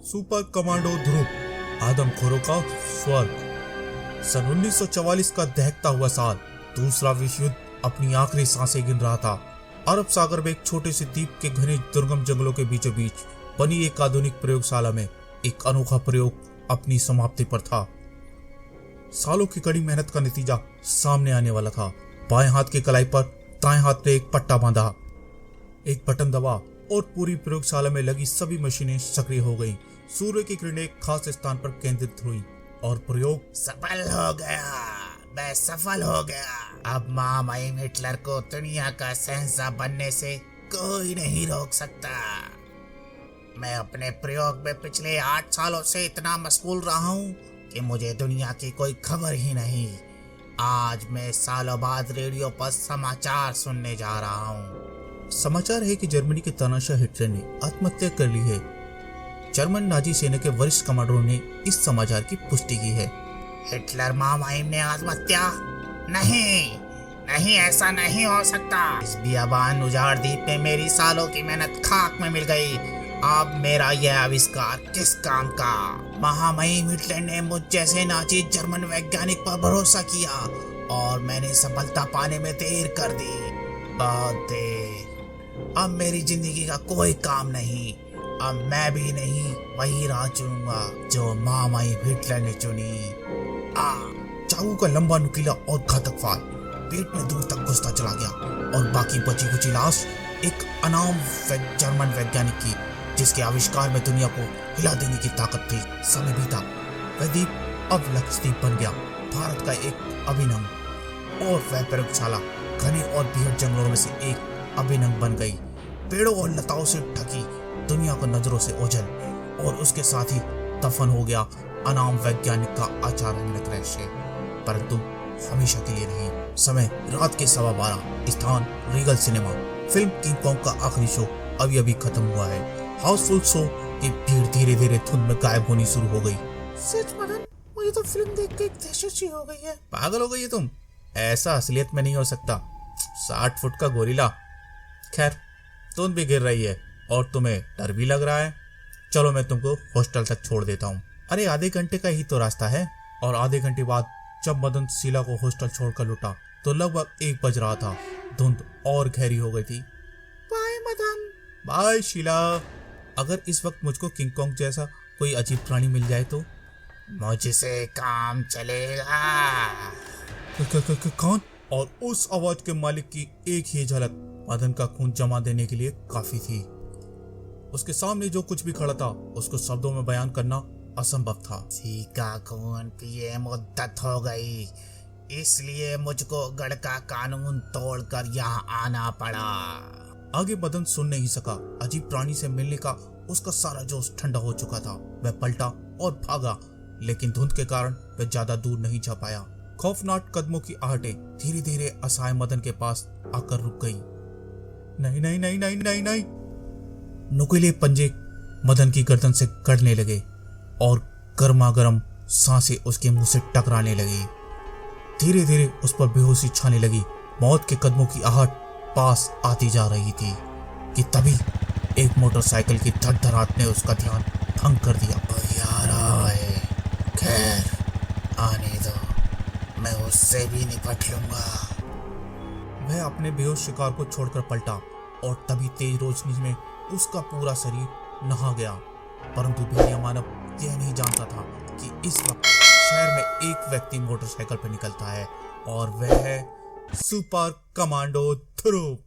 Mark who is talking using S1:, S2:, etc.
S1: Super commando ध्रुव, आदमखोरों का स्वर्ग। सन 1944 का दहकता हुआ साल, दूसरा विश्व युद्ध अपनी आखिरी सांसें गिन रहा था। अरब सागर में एक छोटे से द्वीप के घने दुर्गम जंगलों के बीचों बीच बनी एक आधुनिक प्रयोगशाला में एक अनोखा प्रयोग अपनी समाप्ति पर था। सालों की कड़ी मेहनत का नतीजा सामने आने वाला था। बाएं हाथ की कलाई पर दाएं हाथ में एक पट्टा बांधा, एक बटन दबा और पूरी प्रयोगशाला में लगी सभी मशीनें सक्रिय हो गईं। सूर्य की किरणें एक खास स्थान पर केंद्रित हुई और प्रयोग
S2: सफल हो गया। मैं सफल हो गया। अब महामहिम हिटलर को दुनिया का शहंशाह बनने से कोई नहीं रोक सकता। मैं अपने प्रयोग में पिछले 8 सालों से इतना मशगूल रहा हूँ कि मुझे दुनिया की कोई खबर ही नहीं। आज मैं सालों बाद रेडियो पर समाचार सुनने जा रहा हूँ।
S1: समाचार है कि जर्मनी के तानाशाह हिटलर ने आत्महत्या कर ली है। जर्मन नाजी सेना के वरिष्ठ कमांडरों ने इस समाचार की पुष्टि की है।
S2: हिटलर महामहिम ने आत्महत्या? नहीं, ऐसा नहीं हो सकता। इस बियाबान उजाड़ द्वीप में मेरी सालों की मेहनत खाक में मिल गई। अब मेरा यह आविष्कार किस काम का? महामहिम हिटलर ने मुझ जैसे नाजी जर्मन वैज्ञानिक पर भरोसा किया और मैंने सफलता पाने में देर कर दी, बहुत देर। अब मेरी जिंदगी का कोई काम नहीं। अब मैं भी नहीं वही राह चुनूंगा जो महामहिम हिटलर ने चुनी।
S1: चाकू का लंबा नुकीला और घातक फाल पेट में दूर तक घुसता चला गया और बाकी बची कुची लाश एक अनाम जर्मन वैज्ञानिक की, जिसके आविष्कार में दुनिया को हिला देने की ताकत थी। समय बीता, वह द्वीप अब लक्षद्वीप बन गया, भारत का एक अभिन्न अंग, और वह प्रयोगशाला घने और बीहड़ जंगलों में से एक अभिन्न अंग बन गई। पेड़ों और लताओं से ढकी दुनिया को नजरों से ओझल, और उसके साथ ही दफन हो गया अनाम वैज्ञानिक का आचार्य रहस्य। परंतु हमेशा के लिए नहीं। समय रात के 12:15, स्थान Regal cinema. Film king Kong का आखिरी शो अभी खत्म हुआ है। हाउसफुल शो की भीड़ धीरे धीरे धुंध में गायब होनी शुरू हो गई।
S2: सच मदन, मुझे तो फिल्म देख के एक दहशत सी हो गई है।
S1: पागल हो गई है तुम? ऐसा असलियत में नहीं हो सकता। 60 फुट का गोरिल्ला। खैर, धुंध भी गिर रही है और तुम्हें डर भी लग रहा है। चलो मैं तुमको हॉस्टल तक छोड़ देता हूँ। अरे आधे घंटे का ही तो रास्ता है। और आधे घंटे बाद जब मदन शीला को हॉस्टल छोड़कर लौटा तो लगभग 1 बज रहा था। धुंध और गहरी हो गई थी।
S2: बाय मदन।
S1: बाय शीला। अगर इस वक्त मुझको किंग कॉन्ग जैसा कोई अजीब प्राणी मिल जाए तो?
S2: मुझसे काम चलेगा।
S1: कौन? और उस आवाज के मालिक की एक ही झलक मदन का खून जमा देने के लिए काफी थी। उसके सामने जो कुछ भी खड़ा था उसको शब्दों में बयान करना असंभव था।
S2: किसी का खून पिए मुद्दत हो गई, इसलिए मुझको गढ़ का कानून तोड़कर यहाँ आना पड़ा।
S1: आगे मदन सुन नहीं सका। अजीब प्राणी से मिलने का उसका सारा जोश ठंडा हो चुका था। वह पलटा और भागा, लेकिन धुंध के कारण वह ज्यादा दूर नहीं जा पाया। खौफनाक कदमों की आहटें धीरे धीरे असहाय मदन के पास आकर रुक गई। नहीं नहीं नहीं नहीं नहीं नहीं। नुकीले पंजे मदन की गर्दन से कटने लगे और गर्मा गर्म सांसें उसके मुंह से टकराने लगी। धीरे धीरे उस पर बेहोशी छाने लगी। मौत के कदमों की आहट पास आती जा रही थी कि तभी एक मोटरसाइकिल की धड़धड़ाहट ने उसका ध्यान भंग कर दिया।
S2: यार आए, खैर आने दो, मैं उससे भी निपट लूंगा।
S1: वह अपने बेहोश शिकार को छोड़कर पलटा और तभी तेज रोशनी में उसका पूरा शरीर नहा गया। परंतु भेड़िया मानव यह नहीं जानता था कि इस वक्त शहर में एक व्यक्ति मोटरसाइकिल पर निकलता है और वह है सुपर कमांडो ध्रुव।